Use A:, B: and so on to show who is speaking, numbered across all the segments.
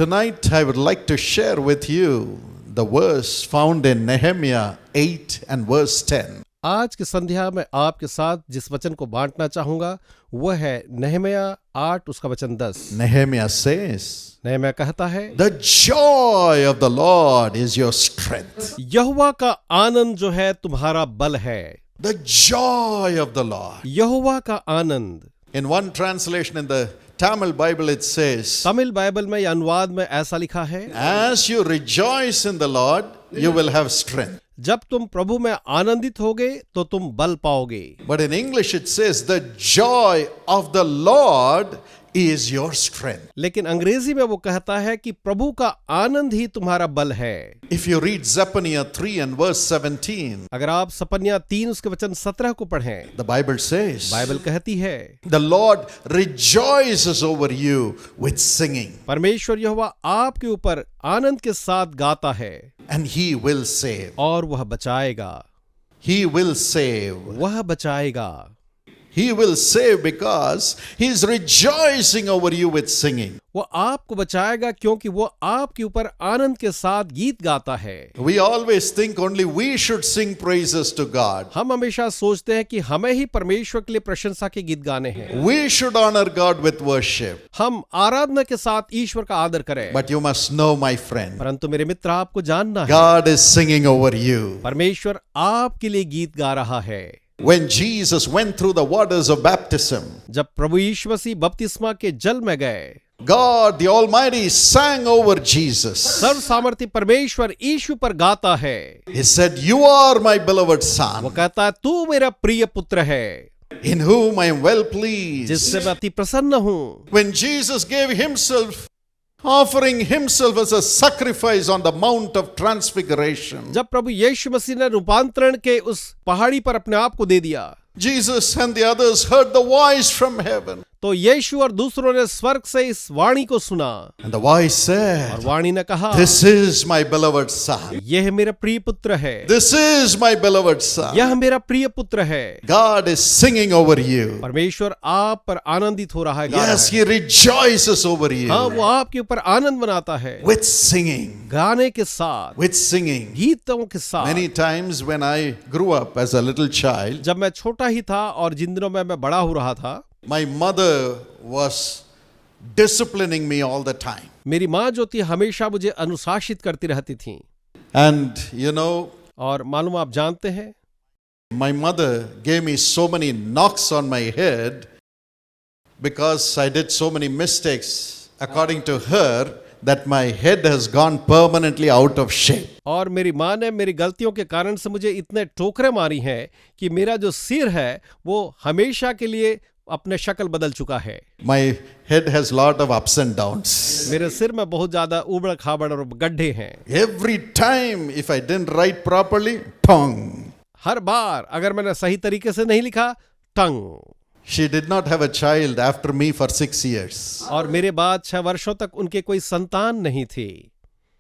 A: tonight I would like to share with you the verse found in Nehemiah 8 and verse 10.
B: आज की संध्या में आपके साथ जिस वचन को बांटना चाहूंगा वह है नहम्याह 8 उसका वचन 10।
A: Nehemiah says,
B: नहम्याह कहता है,
A: the joy of the Lord is your strength.
B: यहोवा का आनंद जो है तुम्हारा बल है।
A: The joy of the Lord.
B: यहोवा का आनंद।
A: In one translation in the Tamil Bible it says,
B: Tamil Bible में या अनुवाद में ऐसा लिखा है,
A: as you rejoice in the Lord, you will have strength.
B: जब तुम प्रभु में आनंदित होगे तो तुम बल पाओगे।
A: But in English it says, the joy of the Lord is your strength.
B: लेकिन अंग्रेजी में वो कहता है कि प्रभु का आनंद ही तुम्हारा बल है।
A: If you read Zephaniah 3 and verse 17,
B: अगर आप सपन्या 3 उसके वचन 17 को पढ़ें,
A: the Bible says,
B: बाइबल कहती है,
A: the Lord rejoices over you with singing,
B: परमेश्वर यहोवा आपके ऊपर आनंद के साथ गाता है
A: and He will save.
B: और वह बचाएगा।
A: He will save.
B: वह बचाएगा।
A: He will save because He is rejoicing over you with singing.
B: वो आपको बचाएगा क्योंकि वो आपके ऊपर आनंद के साथ गीत गाता है।
A: We always think only we should sing praises to God.
B: हम हमेशा सोचते हैं कि हमें ही परमेश्वर के लिए प्रशंसा के गीत गाने हैं।
A: We should honor God with worship.
B: हम आराधना के साथ ईश्वर का आदर करें।
A: But you must know, my friend,
B: परंतु मेरे मित्र, आपको जानना है,
A: God is singing over you.
B: परमेश्वर आपके लिए गीत गा रहा है।
A: When Jesus went through the waters of baptism,
B: जब प्रभु यीशु मसीह बपतिस्मा के जल में गए,
A: God the Almighty sang over Jesus.
B: सर्व सामर्थी परमेश्वर यीशु पर गाता है।
A: He said, you are my beloved
B: वो
A: son,
B: कहता है, तू मेरा प्रिय पुत्र है,
A: in whom I am well pleased.
B: जिससे मैं अति प्रसन्न हूँ।
A: When Jesus gave himself, offering himself as a sacrifice on the Mount of Transfiguration,
B: जब प्रभु यीशु मसीह ने रूपांतरण के उस पहाड़ी पर अपने आप को दे दिया,
A: Jesus and the others heard the voice from heaven.
B: तो यीशु और दूसरों ने स्वर्ग से इस वाणी को सुना,
A: And the voice
B: और
A: said,
B: वाणी ने कहा,
A: this is my beloved son.
B: यह मेरा प्रिय पुत्र है,
A: This is my beloved son.
B: यह मेरा प्रिय पुत्र है।
A: God is singing over you.
B: परमेश्वर आप पर आनंदित हो रहा है, गा
A: Yes,
B: रहा है।
A: He rejoices over
B: हाँ,
A: you
B: वो आपके ऊपर आनंद मनाता है,
A: with singing.
B: गाने के साथ,
A: With singing.
B: गीतों के साथ।
A: Many times when I grew up as a little child,
B: जब मैं छोटा ही था और जिन दिनों में मैं बड़ा हो रहा था,
A: my mother was disciplining me all the time.
B: मेरी माँ जो थी हमेशा मुझे अनुशासित करती रहती थी।
A: And you know,
B: और मालूम आप जानते हैं,
A: my mother gave me so many knocks on my head because I did so many mistakes, according to her, that my head has gone permanently out of shape.
B: और मेरी माँ ने मेरी गलतियों के कारण से मुझे इतने ठोकरें मारी हैं कि मेरा जो सिर है वो हमेशा के लिए अपने शक्ल बदल चुका है।
A: My head has lot of ups and downs.
B: मेरे सिर में बहुत ज्यादा उबड़ खाबड़ और गड्ढे हैं।
A: Every time if I didn't write properly, tongue.
B: हर बार अगर मैंने सही तरीके से नहीं लिखा, टंग।
A: She did not have a child after me for 6 years.
B: और मेरे बाद 6 वर्षों तक उनके कोई संतान नहीं थी।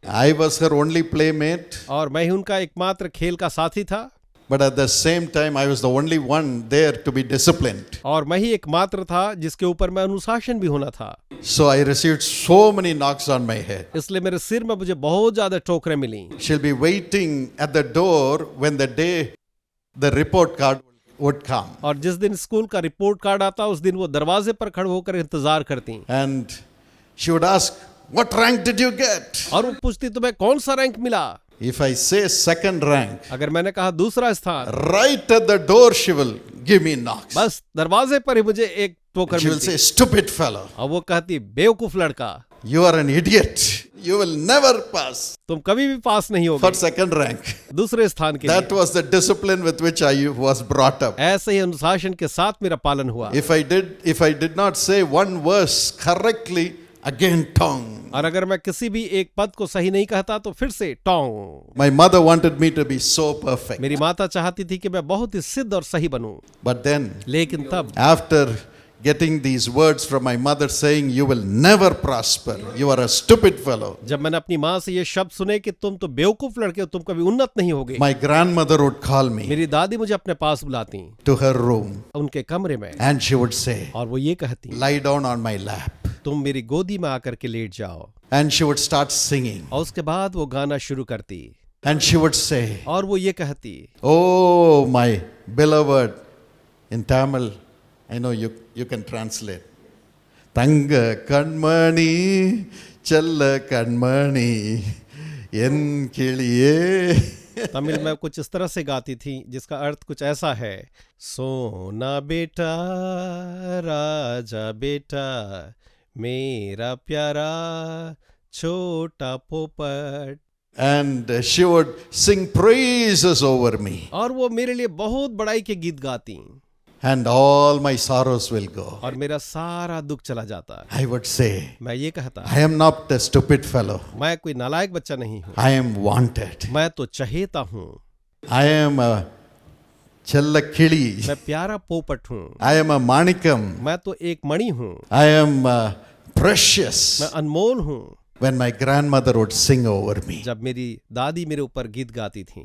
A: I was her only playmate,
B: और मैं ही उनका एकमात्र खेल का साथी था।
A: but at the same time I was the only one there to be disciplined.
B: और मैं ही एकमात्र था जिसके ऊपर मैं अनुशासन भी होना था।
A: So I received so many knocks on my head.
B: इसलिए मेरे सिर में मुझे बहुत ज्यादा ठोकरें मिली।
A: She'll be waiting at the door when the day the report card would come.
B: और जिस दिन स्कूल का रिपोर्ट कार्ड आता उस दिन वो दरवाजे पर खड़े होकर इंतजार करती।
A: And she would ask, what rank did you get?
B: और वो पूछती, तुम्हें कौन सा रैंक मिला?
A: If I say second rank,
B: अगर मैंने कहा दूसरा स्थान,
A: right at the door she will give me knocks.
B: बस दरवाजे पर ही मुझे एक ठोकर
A: She will
B: मिलती।
A: say, stupid fellow,
B: और वो कहती, बेवकूफ लड़का,
A: you are an idiot. You will never pass
B: तुम कभी भी पास नहीं
A: for
B: होगे
A: second rank.
B: दूसरे स्थान के
A: That
B: लिए।
A: was the discipline with which I was brought up.
B: ऐसे ही अनुशासन के साथ मेरा पालन हुआ।
A: If I did not say one verse correctly, again tongue.
B: और अगर मैं किसी भी एक पद को सही नहीं कहता तो फिर से Tong.
A: My mother wanted me to be so perfect.
B: मेरी माता चाहती थी कि मैं बहुत ही सिद्ध और सही बनूं।
A: But then,
B: लेकिन तब
A: after getting these words from my mother saying, you will never prosper, you are a stupid fellow,
B: जब मैंने अपनी माँ से ये शब्द सुने कि तुम तो बेवकूफ लड़के हो, तुम कभी उन्नत नहीं होगे,
A: my grandmother would call me
B: मेरी दादी मुझे अपने पास बुलाती
A: to her room
B: उनके कमरे में,
A: and she would say,
B: और वो ये कहती,
A: lie down on my lap.
B: तुम मेरी गोदी में आकर के लेट जाओ।
A: And she would start singing.
B: और उसके बाद वो गाना शुरू करती
A: And she would say,
B: और वो ये कहती,
A: "Oh, my beloved," in Tamil, I know you can translate. Tanga kanmani, challa kanmani, en kiliye.
B: Tamil में कुछ इस तरह से गाती थी जिसका अर्थ कुछ ऐसा है, सोना बेटा राजा बेटा मेरा प्यारा छोटा पोपट।
A: And she would sing praises over me.
B: और वो मेरे लिए बहुत बड़ाई के गीत गाती
A: And all my sorrows will go.
B: और मेरा सारा दुख चला जाता।
A: I would say,
B: मैं ये कहता,
A: I am not a stupid fellow.
B: मैं कोई नालायक बच्चा नहीं हूँ,
A: I am wanted.
B: मैं तो चहेता हूँ,
A: I am a challakili.
B: मैं प्यारा पोपट हूँ,
A: I am a manikam.
B: मैं तो एक मणि हूँ,
A: I am precious.
B: मैं अनमोल हूँ।
A: When my grandmother would sing over me.
B: जब मेरी दादी मेरे ऊपर गीत गाती थी,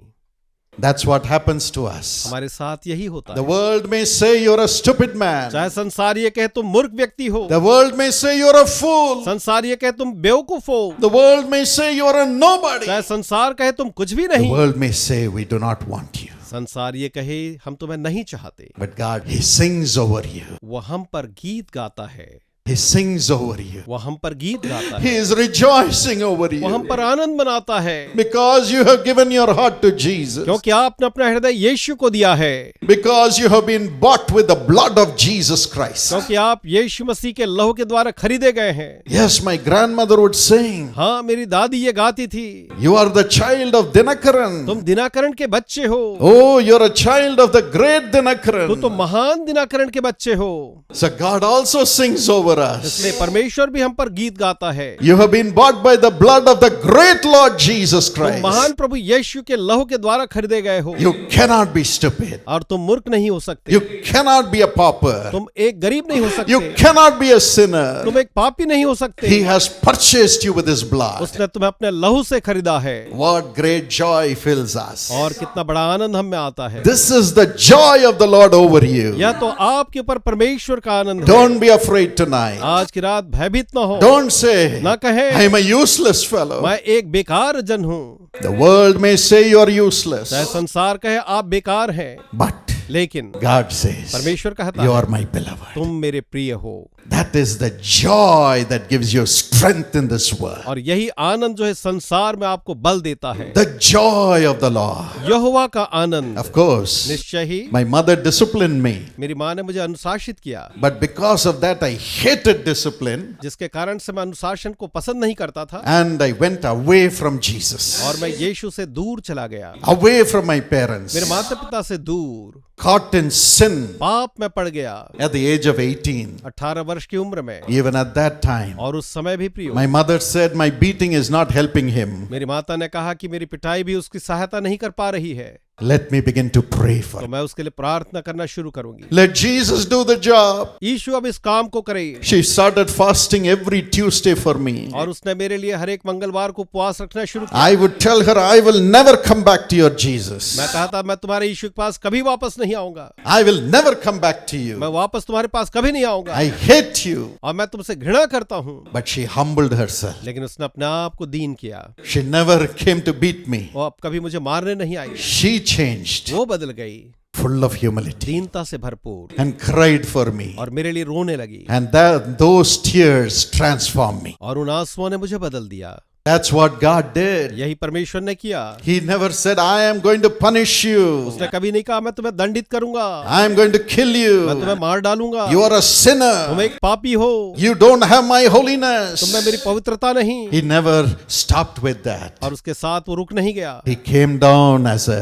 A: That's what happens to us.
B: हमारे साथ यही होता
A: The
B: है।
A: world may say you're a stupid man.
B: चाहे संसार ये कहे तुम मूर्ख व्यक्ति हो,
A: The world may say you're a fool.
B: संसार ये कहे तुम बेवकूफ हो,
A: The world may say you're a nobody.
B: चाहे संसार कहे तुम कुछ भी
A: The
B: नहीं,
A: world may say we do not want you.
B: संसार ये कहे हम तुम्हें नहीं चाहते,
A: But God, He sings over you.
B: वो हम पर गीत गाता है,
A: He sings over you.
B: वो हम पर गीत गाता
A: He
B: है,
A: is rejoicing over
B: वो हम
A: you.
B: पर आनंद मनाता है,
A: Because you have given your heart to Jesus.
B: क्योंकि आपने अपना हृदय यीशु को दिया है,
A: Because you have been bought with the blood of Jesus Christ.
B: क्योंकि आप यीशु मसीह के लहू के द्वारा खरीदे गए हैं।
A: Yes, my grandmother would sing,
B: हाँ, मेरी दादी ये गाती थी,
A: You are the child of Dinakaran.
B: तुम दिनाकरण के बच्चे हो,
A: Oh, you're a child of the great
B: तो
A: Dinakaran.
B: महान दिनाकरण के बच्चे हो।
A: So God also sings over us.
B: इसलिए परमेश्वर भी हम पर गीत गाता है।
A: You have been bought by the blood of the great Lord Jesus
B: तुम महान
A: Christ.
B: प्रभु यीशु के लहू के द्वारा खरीदे गए हो,
A: You cannot be stupid.
B: और तुम मूर्ख नहीं हो सकते,
A: You cannot be a pauper.
B: तुम एक गरीब नहीं हो
A: You
B: सकते,
A: cannot be a sinner.
B: तुम एक पापी नहीं हो
A: He
B: सकते।
A: has purchased you with His blood.
B: उसने तुम्हें अपने लहू से खरीदा है,
A: What great joy fills us.
B: और कितना बड़ा आनंद हम में आता है।
A: This is the joy of the Lord over you.
B: यह तो आपके ऊपर परमेश्वर का आनंद है।
A: Don't be afraid tonight.
B: आज की रात भयभीत न हो,
A: Don't say,
B: ना कहे
A: I am a useless fellow.
B: मैं एक बेकार जन हूँ।
A: The world may say you are useless.
B: चाहे संसार कहे आप बेकार हैं,
A: But
B: लेकिन
A: God says,
B: परमेश्वर कहता
A: You
B: है,
A: are my beloved.
B: तुम मेरे प्रिय हो।
A: That is the joy that gives you strength in this world.
B: और यही आनंद जो है संसार में आपको बल देता है,
A: The joy of the Lord.
B: यहोवा का आनंद।
A: Of course,
B: निश्चय ही
A: my mother disciplined me.
B: मेरी माँ ने मुझे अनुशासित किया,
A: But because of that, I hated discipline
B: जिसके कारण से मैं अनुशासन को पसंद नहीं करता था,
A: and I went away from Jesus.
B: और मैं यीशु से दूर चला गया,
A: Away from my parents.
B: मेरे माता पिता से दूर,
A: Caught in sin
B: पाप में पड़ गया
A: at the age of 18.
B: 18 वर्ष की उम्र में।
A: Even at that time,
B: और उस समय भी प्रियो,
A: my mother said my beating is not helping him.
B: मेरी माता ने कहा कि मेरी पिटाई भी उसकी सहायता नहीं कर पा रही है,
A: Let me begin to pray for
B: तो
A: him.
B: मैं उसके लिए प्रार्थना करना शुरू करूंगी।
A: Let Jesus do the job.
B: यीशु अब इस काम को करे।
A: She started fasting every Tuesday for me.
B: और उसने मेरे लिए हर एक मंगलवार को उपवास रखना शुरू किया।
A: I would tell her, I will never come back to your Jesus.
B: मैं कहा था मैं तुम्हारे यीशु के पास कभी वापस नहीं आऊंगा,
A: I will never come back to you.
B: मैं वापस तुम्हारे पास कभी नहीं आऊंगा,
A: I hate you.
B: और मैं तुमसे घृणा करता हूँ।
A: But she humbled herself.
B: लेकिन उसने अपने आप को दीन किया,
A: She never came to beat me.
B: वो अब कभी मुझे मारने नहीं आई,
A: She changed,
B: वो बदल गई,
A: full of humility,
B: दीनता से भरपूर,
A: and cried for me.
B: और मेरे लिए रोने लगी,
A: And those tears transformed me.
B: और उन आंसुओं ने मुझे बदल दिया।
A: That's what God did.
B: यही परमेश्वर ने किया।
A: He never said, I am going to punish you.
B: उसने कभी नहीं कहा मैं तुम्हें दंडित करूंगा,
A: I am going to kill
B: मैं
A: you.
B: तुम्हें मार डालूंगा,
A: You are a
B: तुम
A: sinner.
B: एक पापी हो,
A: You don't have my
B: तुम में
A: holiness.
B: मेरी पवित्रता नहीं।
A: He never stopped with that.
B: और उसके साथ वो रुक नहीं गया,
A: He came down as a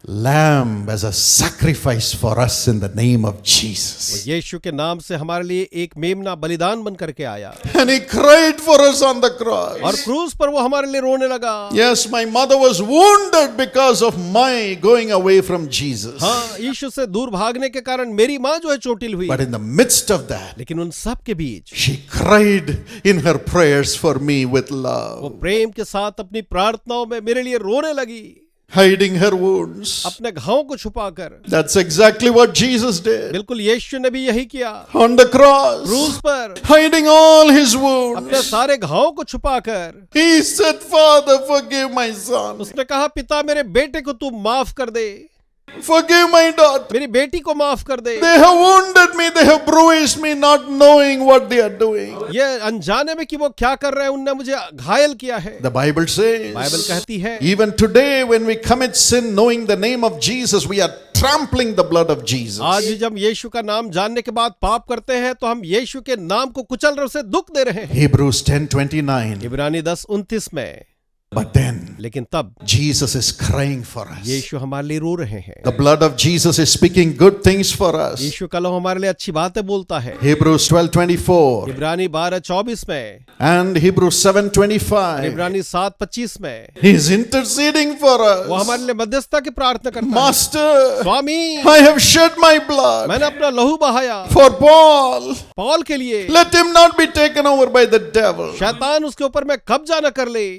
A: lamb, as a sacrifice for us in the name of
B: वो
A: Jesus.
B: यीशु के नाम से हमारे लिए एक मेमना बलिदान बन करके आया,
A: And he cried for us on the
B: और
A: cross.
B: क्रूस पर वो हमारे लिए रोने लगा।
A: Yes, my mother was wounded because of my going away from Jesus.
B: हाँ, यीशु से दूर भागने के कारण मेरी माँ जो है चोटिल हुई,
A: But in the midst of that,
B: लेकिन उन सब के बीच
A: she cried in her prayers for me with
B: वो
A: love.
B: प्रेम के साथ अपनी प्रार्थनाओं में मेरे लिए रोने लगी।
A: hiding her wounds.
B: अपने घावों को छुपाकर।
A: That's exactly what Jesus did
B: बिल्कुल यीशु ने भी यही किया
A: on the cross,
B: क्रूस पर,
A: hiding all his
B: अपने
A: wounds.
B: सारे घावों को छुपाकर।
A: He said, Father, forgive my son,
B: उसने कहा पिता मेरे बेटे को तू माफ कर दे,
A: forgive my daughter.
B: मेरी बेटी को माफ कर दे।
A: They have wounded me, they have bruised me, not knowing what they are doing.
B: ये अनजाने में कि वो क्या कर रहे हैं, उनने मुझे घायल किया है।
A: The Bible
B: बाइबल
A: says,
B: कहती है
A: even today when we commit sin knowing the name of Jesus, we are trampling the blood of Jesus.
B: आज भी जब यीशु का नाम जानने के बाद पाप करते हैं तो हम यीशु के नाम को कुचल रहे, उसे दुख दे रहे हैं।
A: Hebrews 10:29.
B: इब्रानी 10:29 में,
A: But then
B: लेकिन तब
A: Jesus is crying for us.
B: यीशु हमारे लिए रो रहे हैं।
A: The blood of Jesus is speaking good things for us.
B: यीशु का लहू हमारे लिए अच्छी बातें बोलता है।
A: Hebrews 12:24
B: इब्रानी 12:24 में,
A: and Hebrews 7:25.
B: इब्रानी 7:25 में,
A: He is interceding for
B: वो
A: us.
B: हमारे लिए मध्यस्थता की प्रार्थना करता है।
A: Master,
B: Swami,
A: I have shed my blood
B: मैंने अपना लहू बहाया
A: for Paul.
B: पौल के लिए,
A: Let him not be taken over by the devil.
B: शैतान उसके ऊपर में कब्जा न कर ले।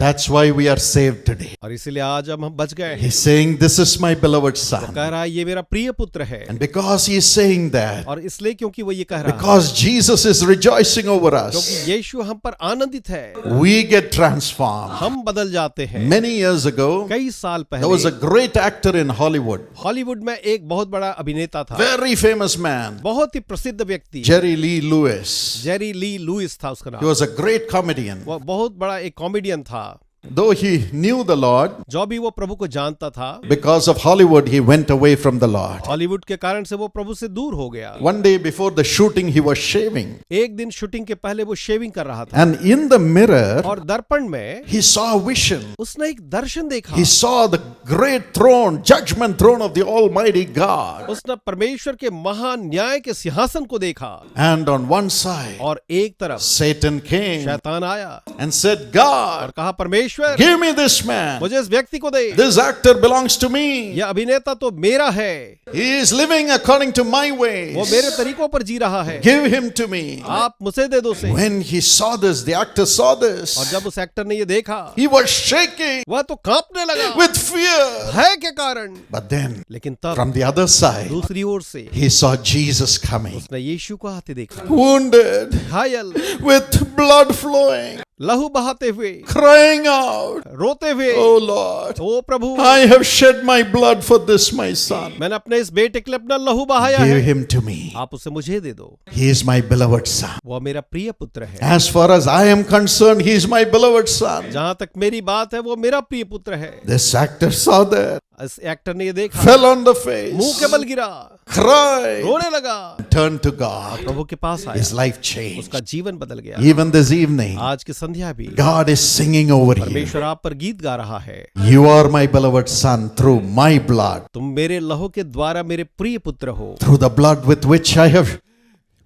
A: That's why we are saved today.
B: और इसीलिए आज हम बच गए हैं।
A: He's saying, this is my beloved
B: वो
A: son.
B: कह रहा है ये मेरा प्रिय पुत्र है,
A: And because he is saying that,
B: और इसलिए क्योंकि वो ये कह रहा है,
A: because Jesus is rejoicing over us,
B: क्योंकि यीशु हम पर आनंदित है,
A: we get transformed.
B: हम बदल जाते हैं।
A: Many years ago,
B: कई साल
A: there was a
B: पहले
A: great actor in Hollywood,
B: Hollywood में एक बहुत बड़ा अभिनेता था,
A: very famous man,
B: बहुत ही प्रसिद्ध व्यक्ति,
A: Jerry Lee Lewis.
B: जेरी ली लुइस था उसका
A: He
B: नाम।
A: was a great comedian.
B: वो बहुत बड़ा एक कॉमेडियन था।
A: Though he knew the Lord,
B: जो भी वो प्रभु को जानता था,
A: because of Hollywood, he went away from the Lord.
B: Hollywood के कारण से वो प्रभु से दूर हो गया।
A: One day before the shooting, he was shaving.
B: एक दिन शूटिंग के पहले वो शेविंग कर रहा था,
A: And in the mirror,
B: और दर्पण में
A: he saw a vision.
B: उसने एक दर्शन देखा।
A: He saw the great throne, judgment throne of the Almighty God.
B: उसने परमेश्वर के महान न्याय के सिंहासन को देखा,
A: And on one side,
B: और एक तरफ
A: Satan came
B: शैतान आया
A: and said,
B: और
A: God,
B: कहा परमेश्वर
A: give me this man.
B: मुझे इस व्यक्ति को दे,
A: This actor belongs to me.
B: यह अभिनेता तो मेरा है,
A: He is living according to my
B: वो
A: ways.
B: मेरे तरीकों पर जी रहा है,
A: Give him to me.
B: आप मुझे दे दो उसे।
A: When he saw this, the actor saw
B: और
A: this.
B: जब उस एक्टर ने ये देखा,
A: He was shaking
B: वह तो कांपने लगा
A: with fear.
B: भय के कारण।
A: But then,
B: लेकिन तब
A: from the other side,
B: दूसरी ओर से
A: he saw Jesus coming,
B: उसने यीशु को आते देखा,
A: wounded,
B: घायल,
A: with blood flowing,
B: लहू बहाते हुए,
A: crying out,
B: रोते हुए,
A: Oh Lord,
B: O Prabhu,
A: I have shed my blood for this my son.
B: मैंने अपने इस बेटे के लिए अपना लहू बहाया
A: Give
B: है,
A: him to me.
B: आप उसे मुझे दे दो।
A: He is my beloved son.
B: वह मेरा प्रिय पुत्र है।
A: As far as I am concerned, he is my beloved son.
B: जहां तक मेरी बात है वो मेरा प्रिय पुत्र है।
A: This actor saw that,
B: इस एक्टर ने ये देखा,
A: fell on the
B: मुंह के
A: face,
B: बल गिरा,
A: cried,
B: रोने लगा,
A: turned to God.
B: प्रभु के पास आया,
A: His life changed.
B: उसका जीवन बदल गया।
A: Even this evening,
B: आज की संध्या भी
A: God is singing over you.
B: परमेश्वर आप पर गीत गा रहा है,
A: You are my beloved son through my blood,
B: तुम मेरे लहू के द्वारा मेरे प्रिय पुत्र हो,
A: through the blood with which I have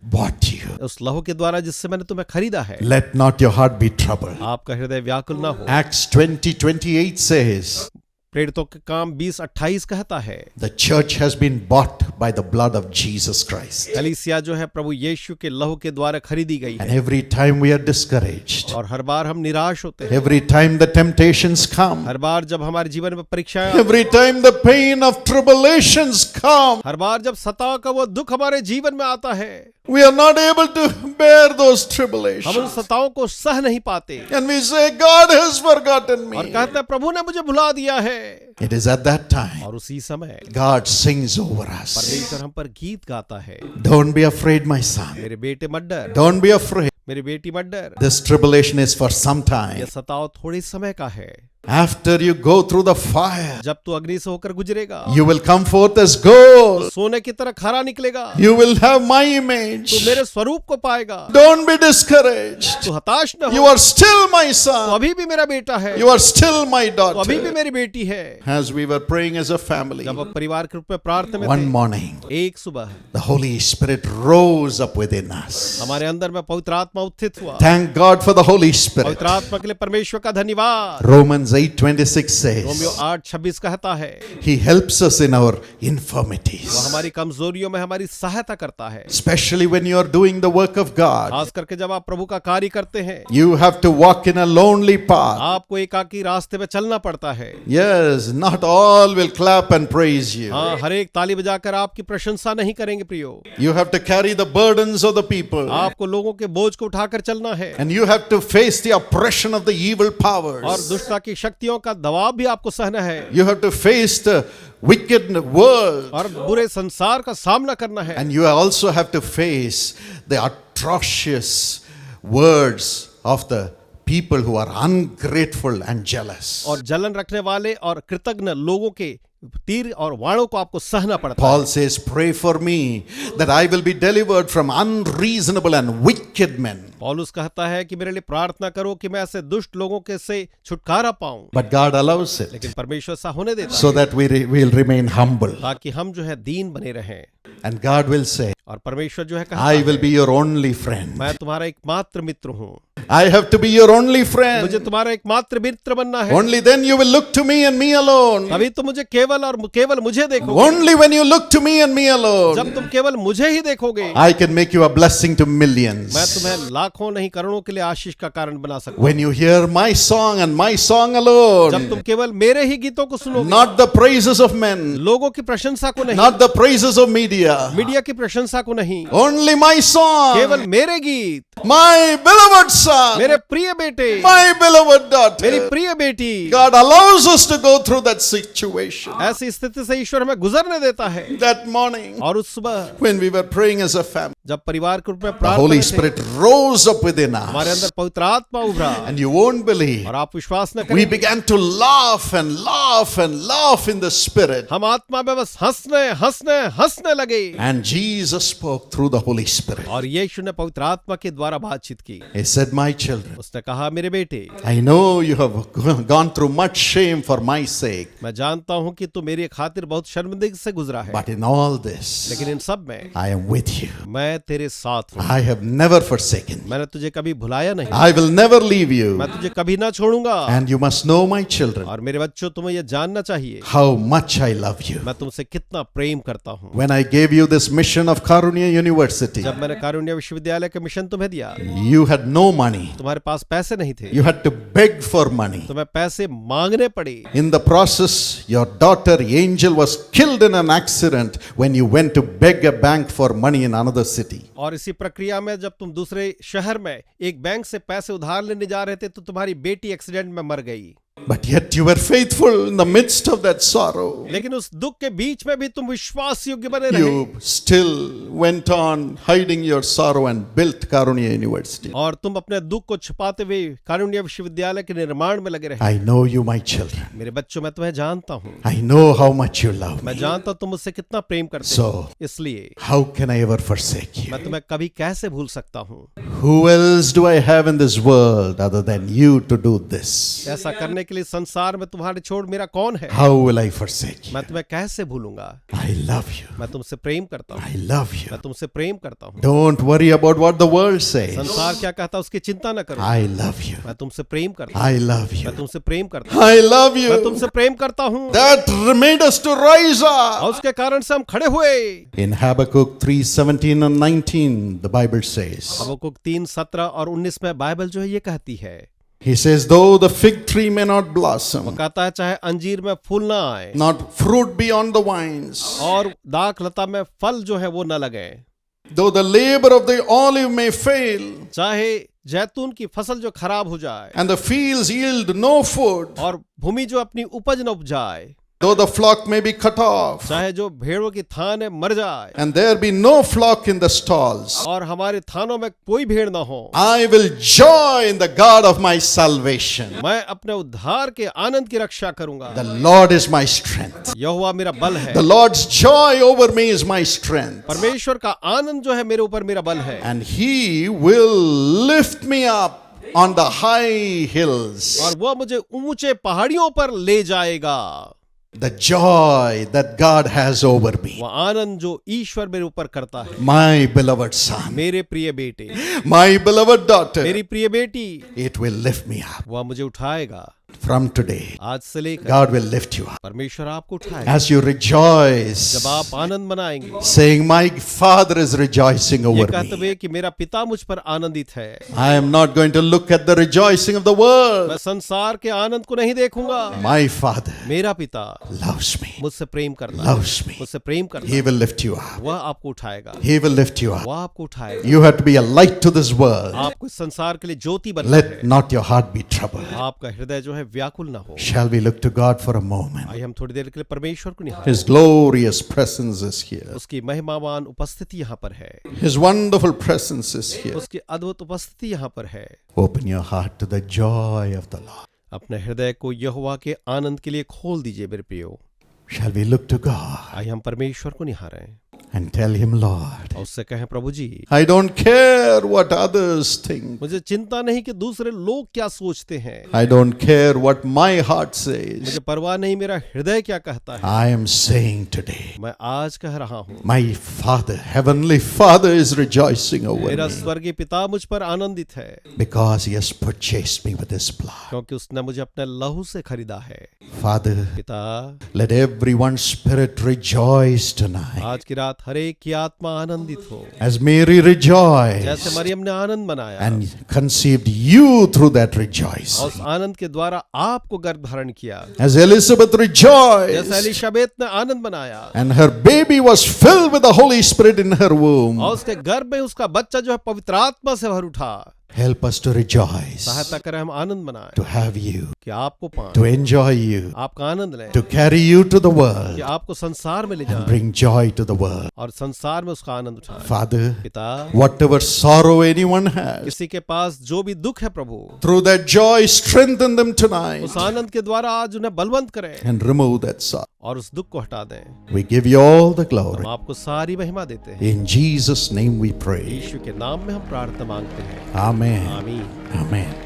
A: bought you.
B: उस लहू के द्वारा जिससे मैंने तुम्हें खरीदा है।
A: Let not your heart be troubled.
B: आपका हृदय व्याकुल ना हो।
A: Acts 20:28 says,
B: प्रेरितों के काम 20:28 कहता है,
A: the church has been bought by the blood of Jesus Christ.
B: कलीसिया जो है प्रभु यीशु के लहू के द्वारा खरीदी गई
A: And
B: है।
A: every time we are discouraged,
B: और हर बार हम निराश होते हैं,
A: every time the temptations come,
B: हर बार जब हमारे जीवन में परीक्षाएं,
A: every time the pain of tribulations come,
B: हर बार जब सताव का वो दुख हमारे जीवन में आता है,
A: we are not able to bear those
B: हम उन
A: tribulations.
B: सताओं को सह नहीं पाते
A: And we say, God has forgotten
B: और
A: me.
B: कहते हैं प्रभु ने मुझे भुला दिया है।
A: It is at that time
B: और उसी समय
A: God sings over us.
B: परमेश्वर हम पर गीत गाता है,
A: Don't be afraid, my son.
B: मेरे बेटे मत डर,
A: Don't be afraid.
B: मेरी बेटी मत डर,
A: This tribulation is for some
B: यह
A: time.
B: सताव थोड़े समय का है।
A: After you go through the fire,
B: जब तू अग्नि से होकर गुजरेगा,
A: you will come forth as gold.
B: सोने की तरह खरा निकलेगा,
A: You will have my
B: तू
A: image.
B: मेरे स्वरूप को पाएगा।
A: Don't be discouraged.
B: तू हताश न
A: You
B: हो,
A: are still my
B: तू
A: son.
B: अभी भी मेरा बेटा है,
A: You are still my
B: तू अभी भी
A: daughter.
B: मेरी बेटी है।
A: As we were praying as a family,
B: जब हम परिवार के रूप में प्रार्थना में
A: one
B: थे,
A: morning,
B: एक सुबह
A: the Holy Spirit rose up within us.
B: हमारे अंदर में पवित्र आत्मा उत्थित हुआ।
A: Thank God for the Holy Spirit.
B: पवित्र आत्मा के लिए परमेश्वर का धन्यवाद।
A: Romans 8:26
B: रोमियो
A: says,
B: 8:26 कहता है
A: He helps us in our
B: वो
A: infirmities.
B: हमारी कमजोरियों में हमारी सहायता करता है,
A: Especially when you are doing the work of God.
B: खास करके जब आप प्रभु का कार्य करते हैं।
A: You have to walk in a lonely path.
B: आपको एकाकी रास्ते पे चलना पड़ता है।
A: Yes, not all will clap and praise you.
B: हाँ, हर एक ताली बजाकर आपकी प्रशंसा नहीं करेंगे प्रियो।
A: You have to carry the burdens of the people.
B: आपको लोगों के बोझ को उठाकर चलना है
A: And you have to face the oppression of the evil
B: और
A: powers.
B: दुष्टता की शक्तियों का दबाव भी आपको सहना है
A: You have to face the wicked world.
B: और बुरे संसार का सामना करना है।
A: And you also have to face the atrocious words of the people who are ungrateful and jealous.
B: और जलन रखने वाले और कृतज्ञ लोगों के तीर और वाणों को आपको सहना पड़ता है।
A: Paul says, pray for me that I will be delivered from unreasonable and wicked men.
B: पौलुस कहता है कि मेरे लिए प्रार्थना करो कि मैं ऐसे दुष्ट लोगों के से छुटकारा पाऊं,
A: But God allows it
B: लेकिन परमेश्वर ऐसा होने देता
A: so
B: है
A: that will remain humble.
B: ताकि हम जो है दीन बने रहें।
A: And God will say,
B: और परमेश्वर जो है कहता
A: I
B: है
A: will be your only friend.
B: मैं तुम्हारा एकमात्र मित्र हूँ,
A: I have to be your only
B: मुझे
A: friend.
B: तुम्हारा एकमात्र मित्र बनना है।
A: Only then you will look to me and me alone.
B: तभी तुम मुझे केवल और केवल मुझे देखोगे।
A: Only when you look to me and me alone,
B: जब तुम केवल मुझे ही देखोगे,
A: I can make you a blessing to millions.
B: मैं तुम्हें लाखों नहीं करोड़ों के लिए आशीष का कारण बना सकता हूँ।
A: When you hear my song and my song
B: जब
A: alone,
B: तुम केवल मेरे ही गीतों को सुनोगे,
A: not the praises of men,
B: लोगों की प्रशंसा को नहीं,
A: not the praises of media,
B: media की प्रशंसा को नहीं,
A: only my song,
B: केवल मेरे गीत,
A: my beloved son,
B: मेरे प्रिय बेटे,
A: my beloved
B: मेरी
A: daughter.
B: प्रिय बेटी।
A: God allows us to go through that situation.
B: ऐसी स्थिति से ईश्वर हमें गुजरने देता है।
A: That morning,
B: और उस सुबह
A: when we were praying as a family,
B: जब परिवार के रूप में
A: the
B: प्रार्थना
A: Holy
B: करते थे,
A: Spirit rose up within
B: हमारे
A: us.
B: अंदर पवित्र आत्मा उभरा
A: And you won't believe,
B: और आप विश्वास न
A: we
B: करें,
A: began to laugh and laugh and laugh in the Spirit.
B: हम आत्मा में बस हंसने हंसने हंसने लगे।
A: And Jesus spoke through the Holy Spirit.
B: और यीशु ने पवित्र आत्मा के द्वारा बातचीत की।
A: He said, my children,
B: उसने कहा, मेरे बेटे,
A: I know you have gone through much shame for my sake,
B: मैं जानता हूं कि तू मेरी खातिर बहुत शर्मिंदगी से गुजरा है,
A: but in all this,
B: लेकिन इन सब में
A: I am with you.
B: मैं तेरे साथ हूं।
A: I have never forsaken you.
B: मैंने तुझे कभी भुलाया नहीं,
A: I will never leave you.
B: मैं तुझे कभी ना छोड़ूंगा।
A: And you must know, my children,
B: और मेरे बच्चों, तुम्हें यह जानना चाहिए
A: how much I love you.
B: मैं तुमसे कितना प्रेम करता हूं।
A: When I gave you this mission of Karunya University,
B: जब मैंने कारुण्य विश्वविद्यालय का मिशन तुम्हें दिया,
A: you had no money.
B: तुम्हारे पास पैसे नहीं थे,
A: You had to beg for money.
B: तुम्हें पैसे मांगने पड़े।
A: In the process, your daughter Angel was killed in an accident when you went to beg a bank for money in another city.
B: और इसी प्रक्रिया में जब तुम दूसरे शहर में एक बैंक से पैसे उधार लेने जा रहे थे, तो तुम्हारी बेटी एक्सीडेंट में मर गई।
A: But yet you were faithful in the midst of that sorrow.
B: लेकिन उस दुख के बीच में भी तुम विश्वास योग्य बने रहे
A: You still went on hiding your sorrow and built Karunya University.
B: और तुम अपने दुख को छिपाते हुए कारुण्य विश्वविद्यालय के निर्माण में लगे रहे।
A: I know you, my children. children.
B: मेरे बच्चों, मैं तुम्हें जानता हूँ,
A: I know how much you love
B: मैं
A: me.
B: जानता हूँ तुम मुझसे कितना प्रेम करते
A: So,
B: हो, इसलिए
A: how can I ever forsake you?
B: मैं तुम्हें कभी कैसे भूल सकता हूँ।
A: Who else do I have in this world other than you to do this?
B: ऐसा करने के लिए संसार में तुम्हारे छोड़ मेरा कौन है।
A: How will I forsake you?
B: मैं तुम्हें कैसे भूलूंगा।
A: I love you.
B: मैं तुमसे प्रेम करता हूँ,
A: I love you.
B: मैं तुमसे प्रेम करता हूँ।
A: Don't worry about what the world says.
B: संसार क्या कहता है उसकी चिंता न करो।
A: I love you.
B: मैं तुमसे प्रेम करता हूँ,
A: I love
B: मैं
A: you.
B: तुमसे प्रेम करता हूँ,
A: I love
B: मैं
A: you.
B: तुमसे प्रेम करता हूँ।
A: That made us to rise
B: और
A: up.
B: उसके कारण से हम खड़े हुए।
A: In Habakkuk 3:17 and 19, the Bible says,
B: हबक्कुक 3:17 और 19 में बाइबल जो है ये कहती है,
A: he says, though the fig tree may not
B: वो
A: blossom,
B: कहता है चाहे अंजीर में फूल ना आए
A: not fruit beyond the vines,
B: और दाख लता में फल जो है वो न लगे,
A: though the labor of the olive may fail,
B: चाहे जैतून की फसल जो खराब हो जाए
A: and the fields yield no food,
B: और भूमि जो अपनी उपज न उपजाए,
A: though the flock may be cut off,
B: चाहे जो भेड़ों की थान है मर जाए
A: and there be no flock in the stalls,
B: और हमारे थानों में कोई भेड़ ना हो,
A: I will joy in the God of my salvation.
B: मैं अपने उद्धार के आनंद की रक्षा करूंगा।
A: The Lord is my strength.
B: यहोवा मेरा बल है,
A: The Lord's joy over me is my strength.
B: परमेश्वर का आनंद जो है मेरे ऊपर मेरा बल है,
A: And He will lift me up on the high hills.
B: और वह मुझे ऊंचे पहाड़ियों पर ले जाएगा।
A: The joy that God has over me.
B: वह आनंद जो ईश्वर मेरे ऊपर करता है।
A: My beloved son,
B: मेरे प्रिय बेटे,
A: my beloved daughter,
B: मेरी प्रिय बेटी,
A: it will lift me up.
B: वह मुझे उठाएगा।
A: From today,
B: आज से लेकर
A: God will lift you up.
B: परमेश्वर आपको उठाएगा।
A: As you rejoice,
B: जब आप आनंद मनाएंगे,
A: saying, My Father is rejoicing
B: ये
A: over
B: कहते
A: me.
B: हुए कि मेरा पिता मुझ पर आनंदित है,
A: I am not going to look at the rejoicing of the world.
B: मैं संसार के आनंद को नहीं देखूंगा।
A: My Father
B: मेरा पिता
A: loves me,
B: मुझसे प्रेम करता है,
A: loves me.
B: मुझसे प्रेम करता
A: He
B: है,
A: will lift you up.
B: वह आपको उठाएगा,
A: He will lift you up.
B: वह आपको उठाएगा।
A: You have to be a light to this world.
B: आपको इस संसार के लिए ज्योति बनना
A: Let
B: है।
A: not your heart be troubled.
B: आपका हृदय जो है व्याकुल ना हो।
A: Shall we look to God for a moment?
B: आइए हम थोड़ी देर के लिए परमेश्वर को निहारें।
A: His glorious presence is here.
B: उसकी महिमावान उपस्थिति यहाँ पर है,
A: His wonderful presence is here.
B: उसकी अद्भुत उपस्थिति यहाँ पर है।
A: Open your heart to the joy of the Lord.
B: अपने हृदय को यहोवा के आनंद के लिए खोल दीजिए मेरे प्रियो।
A: Shall we look to God
B: आइए हम परमेश्वर को निहारें
A: and tell Him, Lord,
B: और उससे कहें, प्रभु जी,
A: I don't care what others think.
B: मुझे चिंता नहीं कि दूसरे लोग क्या सोचते हैं,
A: I don't care what my heart says.
B: मुझे परवाह नहीं मेरा हृदय क्या कहता है।
A: I am saying today,
B: मैं आज कह रहा हूँ,
A: my Father, Heavenly Father is rejoicing over
B: मेरा
A: me
B: स्वर्गीय पिता मुझ पर आनंदित है,
A: because He has purchased me with His blood.
B: क्योंकि उसने मुझे अपने लहू से खरीदा है।
A: Father,
B: पिता,
A: let everyone's spirit rejoice tonight.
B: आज की रात हर एक की आत्मा आनंदित हो,
A: As Mary rejoiced
B: जैसे मरियम ने आनंद मनाया
A: and conceived you through that
B: और
A: rejoicing.
B: उस आनंद के द्वारा आपको गर्भ धारण किया,
A: As Elizabeth
B: जैसे
A: rejoiced
B: एलिशबेत ने आनंद मनाया
A: and her baby was filled with the Holy Spirit in her womb.
B: और उसके गर्भ में उसका बच्चा जो है पवित्र आत्मा से भर उठा।
A: Help us to rejoice,
B: सहायता करें हम आनंद मनाएं
A: to have you,
B: कि आपको पाएं,
A: to enjoy you,
B: आपका आनंद लें,
A: to carry you to the
B: कि
A: world
B: आपको संसार में ले
A: and
B: जाएं
A: bring joy to the world.
B: और संसार में उसका आनंद उठाएं।
A: Father,
B: पिता,
A: whatever sorrow anyone has,
B: किसी के पास जो भी दुख है प्रभु,
A: through that joy strengthen them tonight
B: उस आनंद के द्वारा आज उन्हें बलवंत करें
A: and remove that sorrow.
B: और उस दुख को हटा दें।
A: We give you all the glory.
B: हम आपको सारी महिमा देते हैं।
A: In Jesus' name we pray.
B: यीशु के नाम में हम प्रार्थना मांगते हैं।
A: Amen.
B: आमीन।
A: Amen.